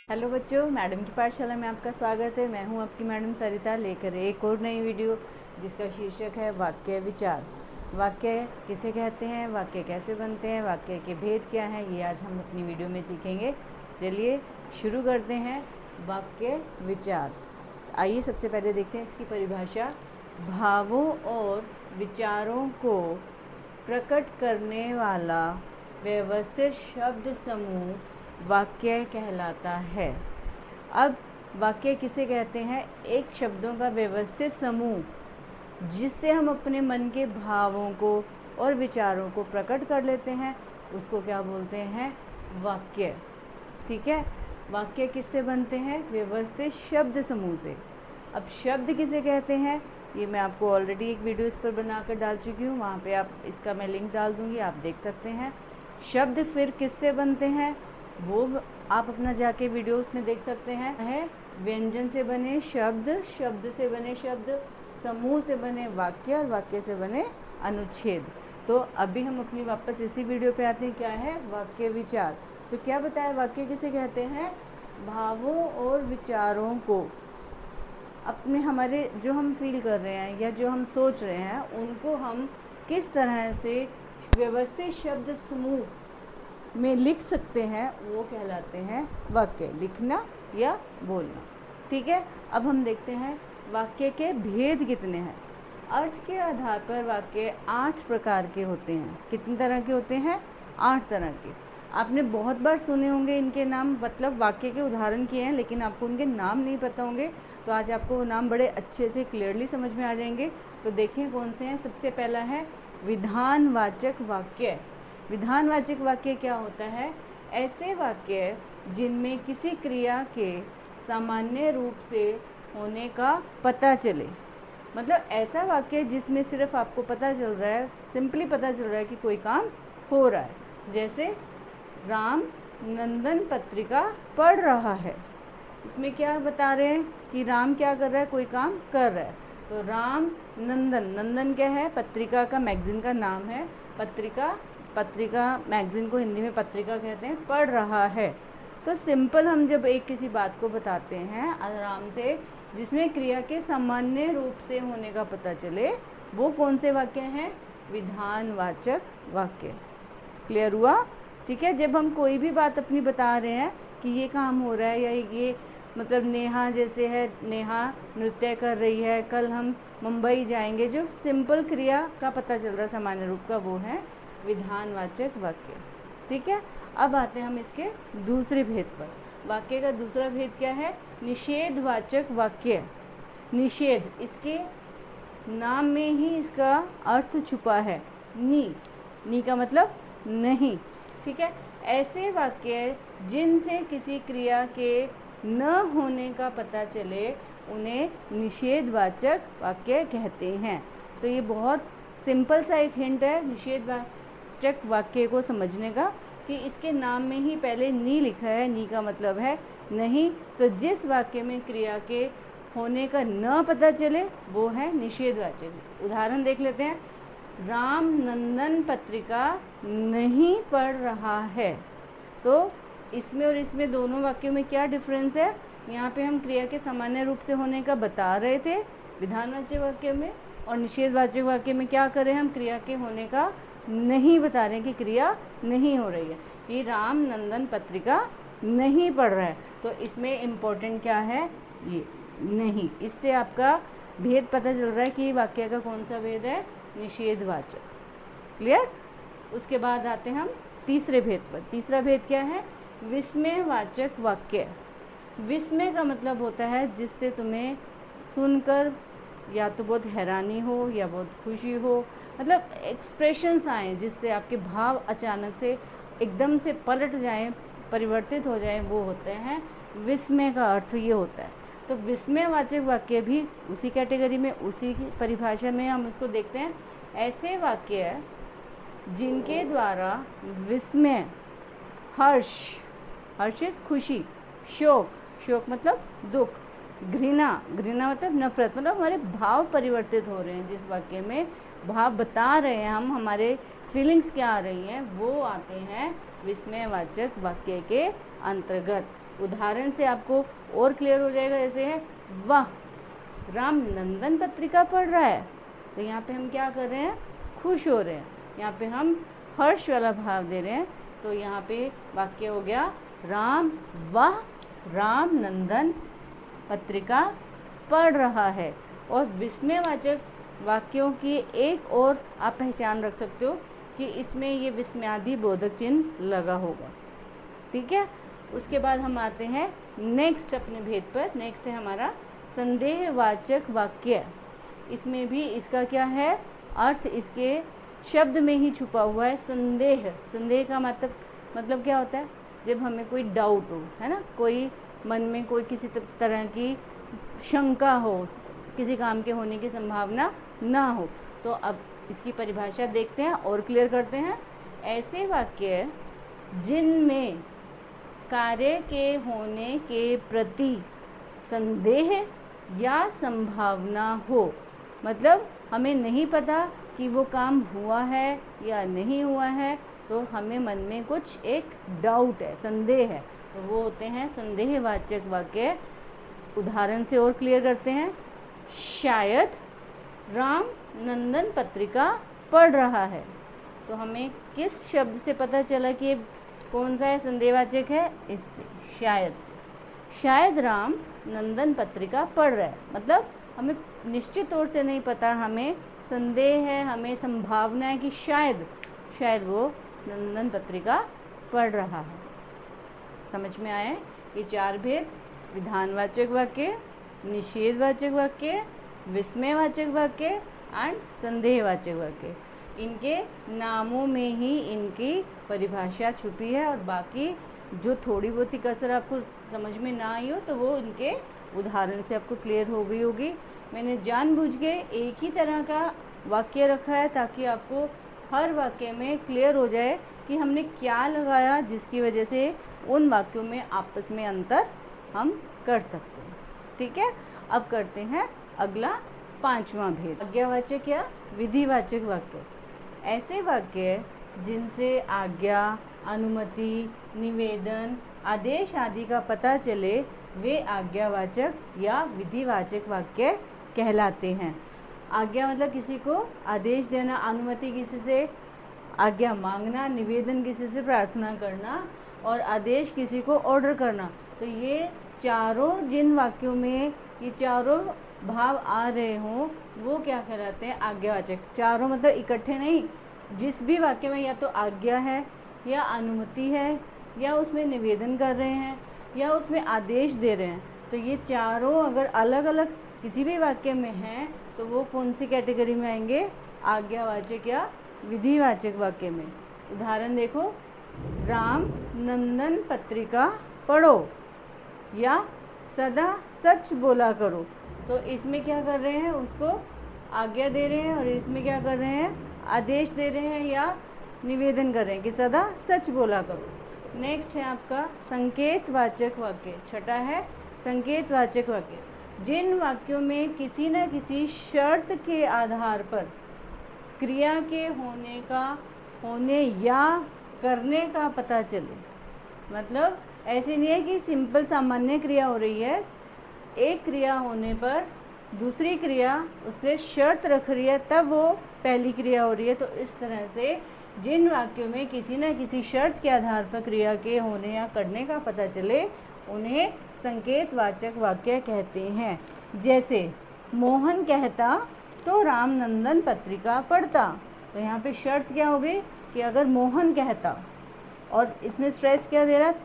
Hello बच्चों, madam की पाठशाला में आपका स्वागत है। मैं हूं आपकी मैडम सरिता, लेकर एक और नई वीडियो जिसका शीर्षक है वाक्य विचार। वाक्य किसे कहते हैं, वाक्य कैसे बनते हैं, वाक्य के भेद क्या हैं, ये आज हम अपनी वीडियो में सीखेंगे। चलिए शुरू करते हैं। वाक्य विचार, आइए सबसे पहले देखते हैं इसकी परिभाषा। भावों और विचारों को प्रकट करने वाला व्यवस्थित शब्द समूह वाक्य कहलाता है। अब वाक्य किसे कहते हैं? एक शब्दों का व्यवस्थित समूह जिससे हम अपने मन के भावों को और विचारों को प्रकट कर लेते हैं, उसको क्या बोलते हैं? वाक्य। ठीक है, वाक्य किससे बनते हैं? व्यवस्थित शब्द समूह से। अब शब्द किसे कहते हैं, ये मैं आपको ऑलरेडी एक वीडियो इस पर बनाकर डाल चुकी हूँ, वहाँ पे आप इसका मैं लिंक डाल दूँगी, आप देख सकते हैं। शब्द फिर किससे बनते हैं वो आप अपना जाके वीडियो उसमें देख सकते हैं। है व्यंजन से बने शब्द, शब्द से बने शब्द, समूह से बने वाक्य और वाक्य से बने अनुच्छेद। तो अभी हम अपनी वापस इसी वीडियो पे आते हैं। क्या है? वाक्य विचार। तो क्या बताया, वाक्य किसे कहते हैं? भावों और विचारों को अपने हमारे जो हम फील कर रहे हैं या जो हम सोच रहे हैं उनको हम किस तरह से व्यवस्थित शब्द समूह में लिख सकते हैं, वो कहलाते हैं वाक्य। लिखना या बोलना। ठीक है, अब हम देखते हैं वाक्य के भेद कितने हैं। अर्थ के आधार पर वाक्य 8 प्रकार के होते हैं। कितनी तरह के होते हैं? 8 तरह के। आपने बहुत बार सुने होंगे इनके नाम, मतलब वाक्य के उदाहरण किए हैं, लेकिन आपको उनके नाम नहीं पता होंगे। तो आज आपको वो नाम बड़े अच्छे से क्लियरली समझ में आ जाएंगे। तो देखें कौन से हैं। सबसे पहला है विधानवाचक वाक्य। विधानवाचक वाक्य क्या होता है? ऐसे वाक्य जिनमें किसी क्रिया के सामान्य रूप से होने का पता चले। मतलब ऐसा वाक्य जिसमें सिर्फ आपको पता चल रहा है, सिंपली पता चल रहा है कि कोई काम हो रहा है। जैसे राम नंदन पत्रिका पढ़ रहा है। इसमें क्या बता रहे हैं कि राम क्या कर रहा है? कोई काम कर रहा है। तो राम नंदन, नंदन क्या है? पत्रिका का, मैगजीन का नाम है। पत्रिका, पत्रिका मैगजीन को हिंदी में पत्रिका कहते हैं। पढ़ रहा है। तो सिंपल हम जब एक किसी बात को बताते हैं आराम से, जिसमें क्रिया के सामान्य रूप से होने का पता चले, वो कौन से वाक्य हैं? विधानवाचक वाक्य। क्लियर हुआ? ठीक है, जब हम कोई भी बात अपनी बता रहे हैं कि ये काम हो रहा है, या ये मतलब नेहा जैसे है, नेहा नृत्य कर रही है, कल हम मुंबई जाएंगे, जो सिंपल क्रिया का पता चल रहा है सामान्य रूप का, वो है विधानवाचक वाक्य। ठीक है, अब आते हैं हम इसके दूसरे भेद पर। वाक्य का दूसरा भेद क्या है? निषेधवाचक वाक्य। निषेध, इसके नाम में ही इसका अर्थ छुपा है। नी का मतलब नहीं। ठीक है, ऐसे वाक्य जिनसे किसी क्रिया के न होने का पता चले, उन्हें निषेधवाचक वाक्य कहते हैं। तो ये बहुत सिंपल सा एक हिंट है निषेधवाचक वाक्य को समझने का, कि इसके नाम में ही पहले नी लिखा है। नी का मतलब है नहीं। तो जिस वाक्य में क्रिया के होने का न पता चले, वो है निषेधवाचक। उदाहरण देख लेते हैं। राम नंदन पत्रिका नहीं पढ़ रहा है। तो इसमें और इसमें, दोनों वाक्यों में क्या डिफरेंस है? यहाँ पे हम क्रिया के सामान्य रूप से होने का बता रहे थे विधानवाचक वाक्य में, और निषेधवाचक वाक्य में क्या करें? हम क्रिया के होने का नहीं बता रहे हैं कि क्रिया नहीं हो रही है, कि राम नंदन पत्रिका नहीं पढ़ रहा है। तो इसमें इम्पोर्टेंट क्या है? ये नहीं। इससे आपका भेद पता चल रहा है कि वाक्य का कौन सा भेद है? निषेधवाचक। क्लियर? उसके बाद आते हैं हम तीसरे भेद पर। तीसरा भेद क्या है? विस्मयवाचक वाक्य। विस्मय का मतलब होता है जिससे तुम्हें सुनकर या तो बहुत हैरानी हो या बहुत खुशी हो, मतलब एक्सप्रेशंस आए जिससे आपके भाव अचानक से एकदम से पलट जाएं, परिवर्तित हो जाएं, वो होते हैं विस्मय का अर्थ ये होता है। तो विस्मयवाचक वाक्य भी उसी कैटेगरी में, उसी की परिभाषा में हम उसको देखते हैं। ऐसे वाक्य जिनके द्वारा विस्मय, हर्ष, हर्ष इज खुशी, शोक, शोक मतलब दुख, घृणा, घृणा मतलब नफरत, मतलब हमारे भाव परिवर्तित हो रहे हैं। जिस वाक्य में भाव बता रहे हैं हम, हमारे फीलिंग्स क्या आ रही हैं, वो आते हैं विस्मयवाचक वाक्य के अंतर्गत। उदाहरण से आपको और क्लियर हो जाएगा। जैसे है वाह राम नंदन पत्रिका पढ़ रहा है, तो यहाँ पे हम क्या कर रहे हैं, खुश हो रहे हैं, यहाँ पे हम हर्ष वाला भाव दे रहे हैं। तो यहाँ पे वाक्य हो गया राम वाह राम नंदन पत्रिका पढ़ रहा है। और विस्मयवाचक वाक्यों की एक और आप पहचान रख सकते हो कि इसमें ये विस्मयादि बोधक चिन्ह लगा होगा। ठीक है, उसके बाद हम आते हैं नेक्स्ट अपने भेद पर। नेक्स्ट है हमारा संदेहवाचक वाक्य। इसमें भी इसका क्या है अर्थ, इसके शब्द में ही छुपा हुआ है संदेह। संदेह का मतलब क्या होता है, जब हमें कोई डाउट हो, है ना, कोई मन में कोई किसी तरह की शंका हो, किसी काम के होने की संभावना ना हो। तो अब इसकी परिभाषा देखते हैं और क्लियर करते हैं। ऐसे वाक्य जिनमें कार्य के होने के प्रति संदेह या संभावना हो, मतलब हमें नहीं पता कि वो काम हुआ है या नहीं हुआ है, तो हमें मन में कुछ एक डाउट है, संदेह है, तो वो होते हैं संदेहवाचक वाक्य। उदाहरण से और क्लियर करते हैं। शायद राम नंदन पत्रिका पढ़ रहा है, तो हमें किस शब्द से पता चला कि ये कौन सा है, संदेहवाचक है, इससे, शायद से। शायद राम नंदन पत्रिका पढ़ रहा है, मतलब हमें निश्चित तौर से नहीं पता, हमें संदेह है, हमें संभावना है कि शायद वो नंदन पत्रिका पढ़ रहा है। समझ में आए ये चार भेद, विधानवाचक वाक्य, निषेधवाचक वाक्य, विस्मयवाचक वाक्य एंड संदेहवाचक वाक्य। इनके नामों में ही इनकी परिभाषा छुपी है, और बाकी जो थोड़ी बहुत ही कसर आपको समझ में ना आई हो तो वो इनके उदाहरण से आपको क्लियर हो गई होगी। मैंने जानबूझ के एक ही तरह का वाक्य रखा है ताकि आपको हर वाक्य में क्लियर हो जाए कि हमने क्या लगाया, जिसकी वजह से उन वाक्यों में आपस में अंतर हम कर सकते हैं। ठीक है, अब करते हैं अगला पांचवा भेद, आज्ञावाचक या विधिवाचक वाक्य। ऐसे वाक्य जिनसे आज्ञा, अनुमति, निवेदन, आदेश आदि का पता चले वे आज्ञावाचक या विधिवाचक वाक्य कहलाते हैं। आज्ञा मतलब किसी को आदेश देना, अनुमति किसी से आज्ञा मांगना, निवेदन किसी से प्रार्थना करना, और आदेश किसी को ऑर्डर करना। तो ये चारों जिन वाक्यों में ये चारों भाव आ रहे हों वो क्या कहलाते हैं, आज्ञावाचक। चारों मतलब इकट्ठे नहीं, जिस भी वाक्य में या तो आज्ञा है या अनुमति है या उसमें निवेदन कर रहे हैं या उसमें आदेश दे रहे हैं, तो ये चारों अगर अलग अलग किसी भी वाक्य में हैं तो वो कौन सी कैटेगरी में आएंगे, आज्ञावाचक या विधिवाचक वाक्य में। उदाहरण देखो, राम नंदन पत्रिका पढ़ो या सदा सच बोला करो। तो इसमें क्या कर रहे हैं, उसको आज्ञा दे रहे हैं, और इसमें क्या कर रहे हैं, आदेश दे रहे हैं या निवेदन कर रहे हैं कि सदा सच बोला करो। नेक्स्ट है आपका संकेतवाचक वाक्य। छठा है संकेतवाचक वाक्य। जिन वाक्यों में किसी न किसी शर्त के आधार पर क्रिया के होने या करने का पता चले, मतलब ऐसे नहीं है कि सिंपल सामान्य क्रिया हो रही है, एक क्रिया होने पर दूसरी क्रिया उससे शर्त रख रही है तब वो पहली क्रिया हो रही है। तो इस तरह से जिन वाक्यों में किसी न किसी शर्त के आधार पर क्रिया के होने या करने का पता चले उन्हें संकेतवाचक वाक्य कहते हैं। जैसे मोहन कहता तो राम नंदन पत्रिका पढ़ता, तो यहाँ पे शर्त क्या हो गई कि अगर मोहन कहता, और इसमें स्ट्रेस क्या दे रहा है,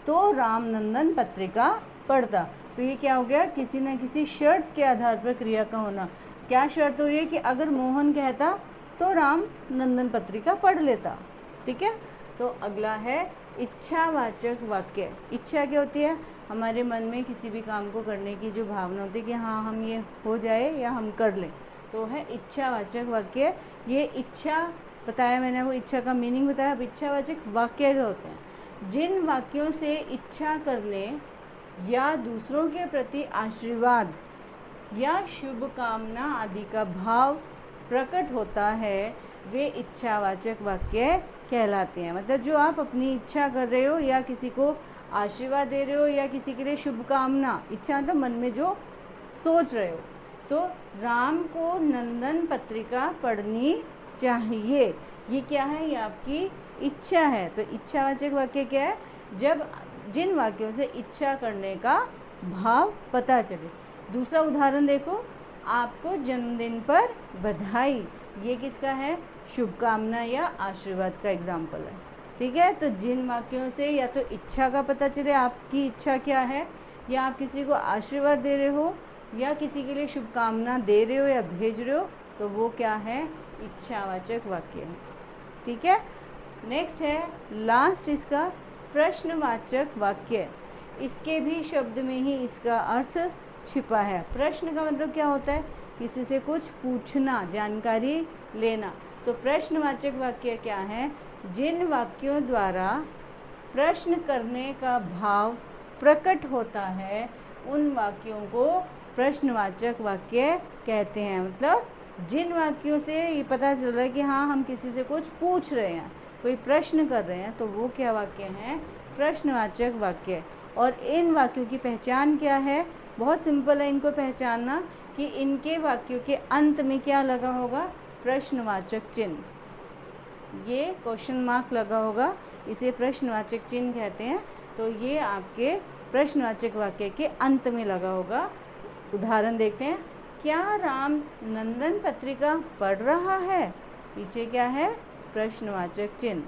तो राम नंदन पत्रिका पढ़ता। तो ये क्या हो गया, किसी न किसी शर्त के आधार पर क्रिया का होना। क्या शर्त हो रही है कि अगर मोहन कहता तो राम नंदन पत्रिका पढ़ लेता। ठीक है, तो अगला है इच्छावाचक वाक्य। इच्छा क्या होती है, हमारे मन में किसी भी काम को करने की जो भावना होती है कि हाँ हम ये हो जाए या हम कर लें, तो है इच्छावाचक वाक्य। ये इच्छा बताया मैंने, वो इच्छा का मीनिंग बताया। अब इच्छावाचक वाक्य क्या होते हैं, जिन वाक्यों से इच्छा करने या दूसरों के प्रति आशीर्वाद या शुभ कामना आदि का भाव प्रकट होता है, वे इच्छावाचक वाक्य कहलाते हैं। मतलब जो आप अपनी इच्छा कर रहे हो या किसी को आशीर्वाद दे रहे हो या किसी के लिए शुभकामना, इच्छा मतलब मन में जो सोच रहे हो, तो राम को नंदन पत्रिका पढ़नी चाहिए। ये क्या है? ये आपकी इच्छा है। तो इच्छावाचक वाक्य क्या है? जब जिन वाक्यों से इच्छा करने का भाव पता चले। दूसरा उदाहरण देखो, आपको जन्मदिन पर बधाई। ये किसका है? शुभकामना या आशीर्वाद का एग्जाम्पल है। ठीक है, तो जिन वाक्यों से या तो इच्छा का पता चले, आपकी इच्छा क्या है, या आप किसी को आशीर्वाद दे रहे हो या किसी के लिए शुभकामना दे रहे हो या भेज रहे हो, तो वो क्या है? इच्छावाचक वाक्य है। ठीक है, नेक्स्ट है लास्ट इसका प्रश्नवाचक वाक्य। इसके भी शब्द में ही इसका अर्थ छिपा है। प्रश्न का मतलब क्या होता है? किसी से कुछ पूछना, जानकारी लेना। तो प्रश्नवाचक वाक्य क्या है? जिन वाक्यों द्वारा प्रश्न करने का भाव प्रकट होता है, उन वाक्यों को प्रश्नवाचक वाक्य कहते हैं। मतलब जिन वाक्यों से ये पता चल रहा है कि हाँ, हम किसी से कुछ पूछ रहे हैं, कोई प्रश्न कर रहे हैं, तो वो क्या वाक्य हैं? प्रश्नवाचक वाक्य। और इन वाक्यों की पहचान क्या है? बहुत सिंपल है इनको पहचानना, कि इनके वाक्यों के अंत में क्या लगा होगा? प्रश्नवाचक चिन्ह। ये क्वेश्चन मार्क लगा होगा, इसे प्रश्नवाचक चिन्ह कहते हैं। तो ये आपके प्रश्नवाचक वाक्य के अंत में लगा होगा। उदाहरण देखते हैं। क्या राम नंदन पत्रिका पढ़ रहा है? पीछे क्या है? प्रश्नवाचक चिन्ह।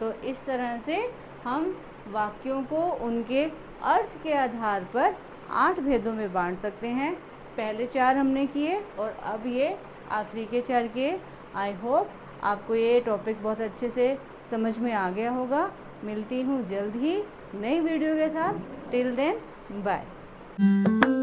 तो इस तरह से हम वाक्यों को उनके अर्थ के आधार पर 8 भेदों में बांट सकते हैं। पहले 4 हमने किए और अब ये आखिरी के 4 किए। आई होप आपको ये टॉपिक बहुत अच्छे से समझ में आ गया होगा। मिलती हूँ जल्द ही नई वीडियो के साथ। Till then bye.